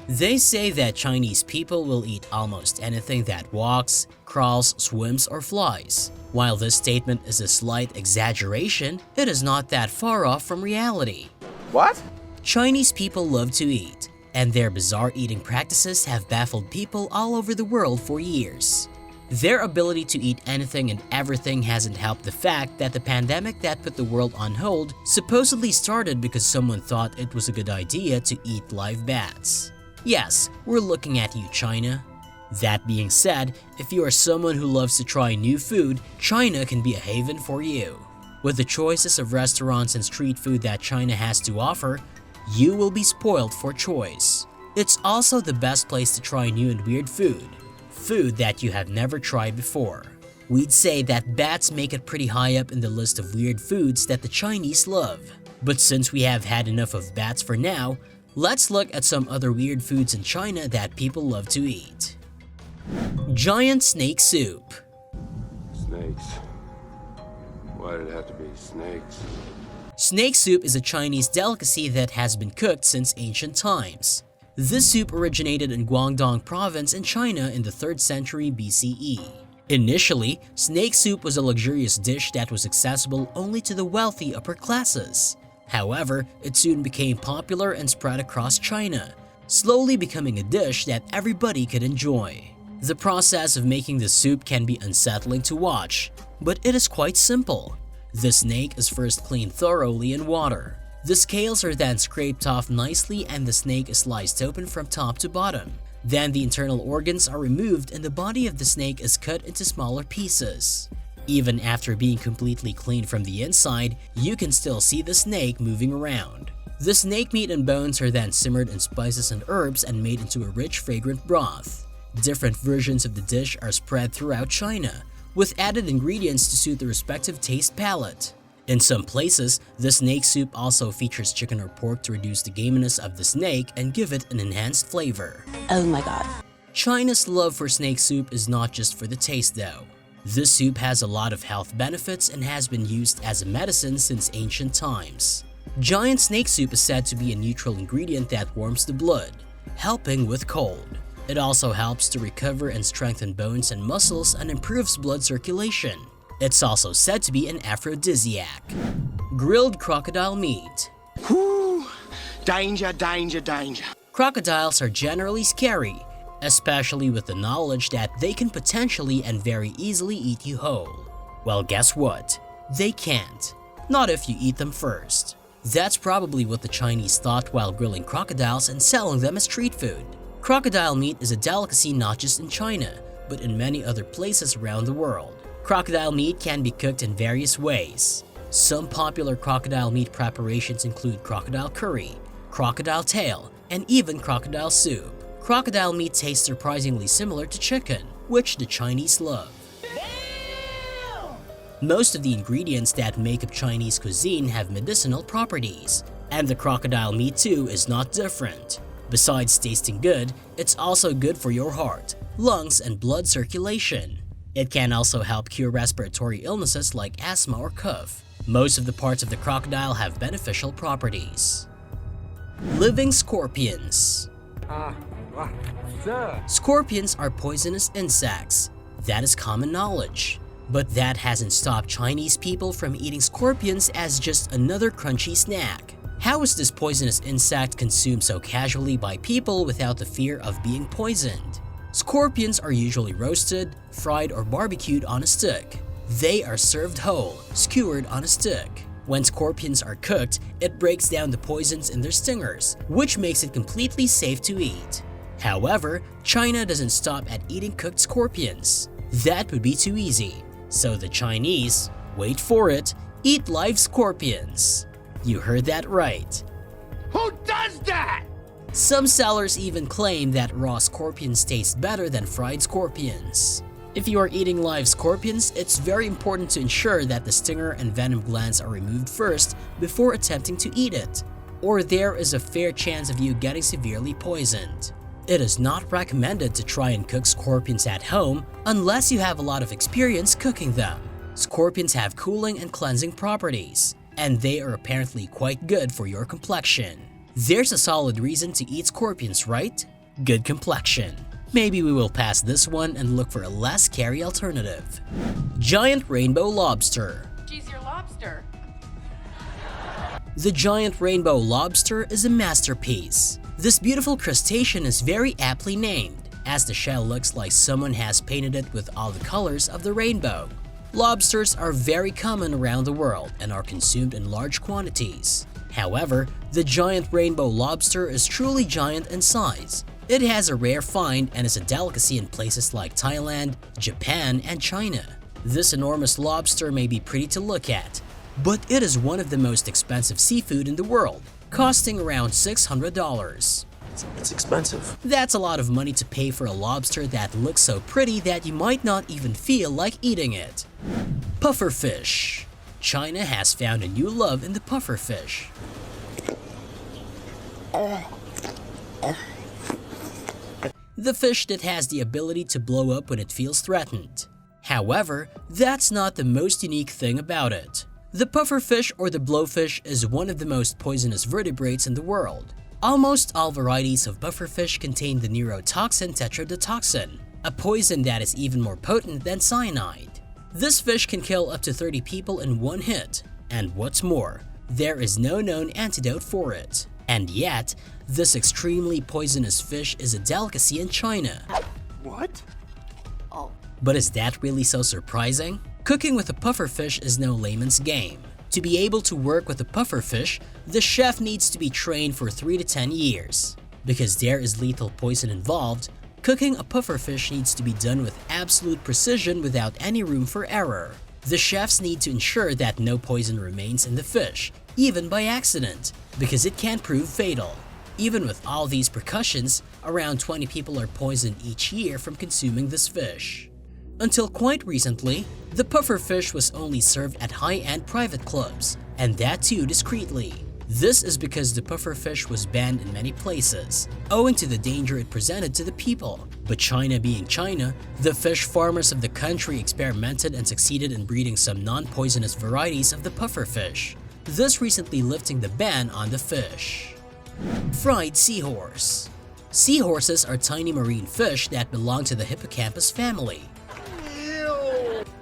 They say that Chinese people will eat almost anything that walks, crawls, swims, or flies. While this statement is a slight exaggeration, it is not that far off from reality. What? Chinese people love to eat, and their bizarre eating practices have baffled people all over the world for years. Their ability to eat anything and everything hasn't helped the fact that the pandemic that put the world on hold supposedly started because someone thought it was a good idea to eat live bats. Yes, we're looking at you, China. That being said, if you are someone who loves to try new food, China can be a haven for you. With the choices of restaurants and street food that China has to offer, you will be spoiled for choice. It's also the best place to try new and weird food that you have never tried before. We'd say that bats make it pretty high up in the list of weird foods that the Chinese love. But since we have had enough of bats for now, let's look at some other weird foods in China that people love to eat. Giant snake soup. Snakes. Why did it have to be snakes? Snake soup is a Chinese delicacy that has been cooked since ancient times. This soup originated in Guangdong province in China in the 3rd century BCE. Initially, snake soup was a luxurious dish that was accessible only to the wealthy upper classes. However, it soon became popular and spread across China, slowly becoming a dish that everybody could enjoy. The process of making the soup can be unsettling to watch, but it is quite simple. The snake is first cleaned thoroughly in water. The scales are then scraped off nicely and the snake is sliced open from top to bottom. Then the internal organs are removed and the body of the snake is cut into smaller pieces. Even after being completely cleaned from the inside, you can still see the snake moving around. The snake meat and bones are then simmered in spices and herbs and made into a rich, fragrant broth. Different versions of the dish are spread throughout China, with added ingredients to suit the respective taste palette. In some places, the snake soup also features chicken or pork to reduce the gaminess of the snake and give it an enhanced flavor. Oh my god. China's love for snake soup is not just for the taste though. This soup has a lot of health benefits and has been used as a medicine since ancient times. Giant snake soup is said to be a neutral ingredient that warms the blood, helping with cold. It also helps to recover and strengthen bones and muscles and improves blood circulation. It's also said to be an aphrodisiac. Grilled crocodile meat. Whoo! Danger, danger, danger. Crocodiles are generally scary, especially with the knowledge that they can potentially and very easily eat you whole. Well, guess what? They can't. Not if you eat them first. That's probably what the Chinese thought while grilling crocodiles and selling them as street food. Crocodile meat is a delicacy not just in China, but in many other places around the world. Crocodile meat can be cooked in various ways. Some popular crocodile meat preparations include crocodile curry, crocodile tail, and even crocodile soup. Crocodile meat tastes surprisingly similar to chicken, which the Chinese love. Most of the ingredients that make up Chinese cuisine have medicinal properties, and the crocodile meat too is not different. Besides tasting good, it's also good for your heart, lungs, and blood circulation. It can also help cure respiratory illnesses like asthma or cough. Most of the parts of the crocodile have beneficial properties. Living scorpions. Scorpions are poisonous insects. That is common knowledge. But that hasn't stopped Chinese people from eating scorpions as just another crunchy snack. How is this poisonous insect consumed so casually by people without the fear of being poisoned? Scorpions are usually roasted, fried, or barbecued on a stick. They are served whole, skewered on a stick. When scorpions are cooked, it breaks down the poisons in their stingers, which makes it completely safe to eat. However, China doesn't stop at eating cooked scorpions. That would be too easy. So the Chinese, wait for it, eat live scorpions. You heard that right. Who does that? Some sellers even claim that raw scorpions taste better than fried scorpions. If you are eating live scorpions, it's very important to ensure that the stinger and venom glands are removed first before attempting to eat it, or there is a fair chance of you getting severely poisoned. It is not recommended to try and cook scorpions at home unless you have a lot of experience cooking them. Scorpions have cooling and cleansing properties, and they are apparently quite good for your complexion. There's a solid reason to eat scorpions, right? good complexion. Maybe we will pass this one and look for a less scary alternative. Giant rainbow lobster. She's your lobster. The giant rainbow lobster is a masterpiece. This beautiful crustacean is very aptly named, as the shell looks like someone has painted it with all the colors of the rainbow. Lobsters are very common around the world and are consumed in large quantities. However, the giant rainbow lobster is truly giant in size. It has a rare find and is a delicacy in places like Thailand, Japan, and China. This enormous lobster may be pretty to look at, but it is one of the most expensive seafood in the world, costing around $600. It's expensive. That's a lot of money to pay for a lobster that looks so pretty that you might not even feel like eating it. Pufferfish. China has found a new love in the pufferfish. The fish that has the ability to blow up when it feels threatened. However, that's not the most unique thing about it. The pufferfish or the blowfish is one of the most poisonous vertebrates in the world. Almost all varieties of pufferfish contain the neurotoxin tetrodotoxin, a poison that is even more potent than cyanide. This fish can kill up to 30 people in one hit, and what's more, there is no known antidote for it. And yet, this extremely poisonous fish is a delicacy in China. What? But is that really so surprising? Cooking with a pufferfish is no layman's game. To be able to work with a pufferfish, the chef needs to be trained for 3 to 10 years. Because there is lethal poison involved, cooking a pufferfish needs to be done with absolute precision without any room for error. The chefs need to ensure that no poison remains in the fish, even by accident, because it can prove fatal. Even with all these precautions, around 20 people are poisoned each year from consuming this fish. Until quite recently, the pufferfish was only served at high-end private clubs, and that too discreetly. This is because the pufferfish was banned in many places, owing to the danger it presented to the people. But China being China, the fish farmers of the country experimented and succeeded in breeding some non-poisonous varieties of the pufferfish, thus recently lifting the ban on the fish. Fried seahorse. Seahorses are tiny marine fish that belong to the hippocampus family.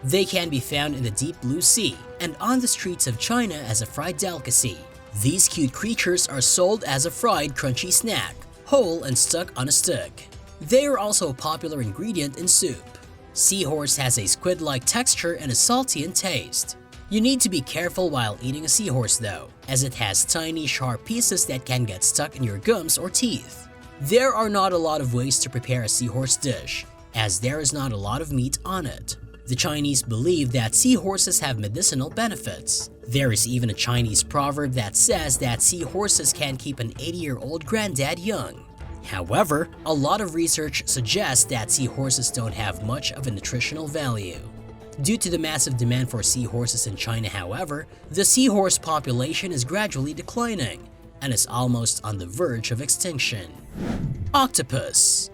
They can be found in the deep blue sea and on the streets of China as a fried delicacy. These cute creatures are sold as a fried crunchy snack, whole and stuck on a stick. They are also a popular ingredient in soup. Seahorse has a squid-like texture and is salty in taste. You need to be careful while eating a seahorse though, as it has tiny sharp pieces that can get stuck in your gums or teeth. There are not a lot of ways to prepare a seahorse dish, as there is not a lot of meat on it. The Chinese believe that seahorses have medicinal benefits. There is even a Chinese proverb that says that seahorses can keep an 80-year-old granddad young. However, a lot of research suggests that seahorses don't have much of a nutritional value. Due to the massive demand for seahorses in China, however, the seahorse population is gradually declining and is almost on the verge of extinction. Octopus.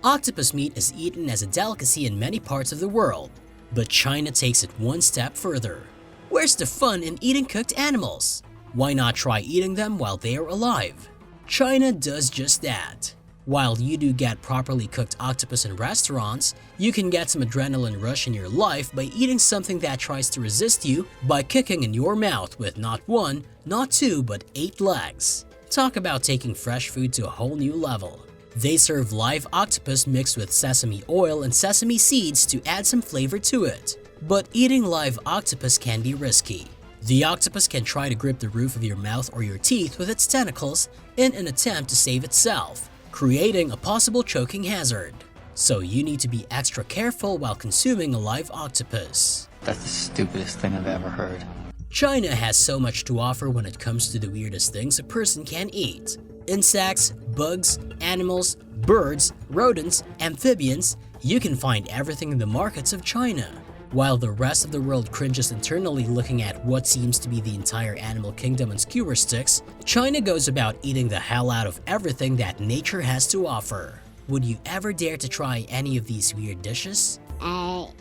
Octopus meat is eaten as a delicacy in many parts of the world, but China takes it one step further. Where's the fun in eating cooked animals? Why not try eating them while they are alive? China does just that. While you do get properly cooked octopus in restaurants, you can get some adrenaline rush in your life by eating something that tries to resist you by kicking in your mouth with not 1, not 2, but 8 legs. Talk about taking fresh food to a whole new level. They serve live octopus mixed with sesame oil and sesame seeds to add some flavor to it. But eating live octopus can be risky. The octopus can try to grip the roof of your mouth or your teeth with its tentacles in an attempt to save itself, creating a possible choking hazard. So you need to be extra careful while consuming a live octopus. That's the stupidest thing I've ever heard. China has so much to offer when it comes to the weirdest things a person can eat. Insects, bugs, animals, birds, rodents, amphibians, you can find everything in the markets of China. While the rest of the world cringes internally looking at what seems to be the entire animal kingdom on skewer sticks, China goes about eating the hell out of everything that nature has to offer. Would you ever dare to try any of these weird dishes? No.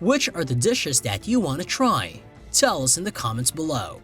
Which are the dishes that you want to try? Tell us in the comments below.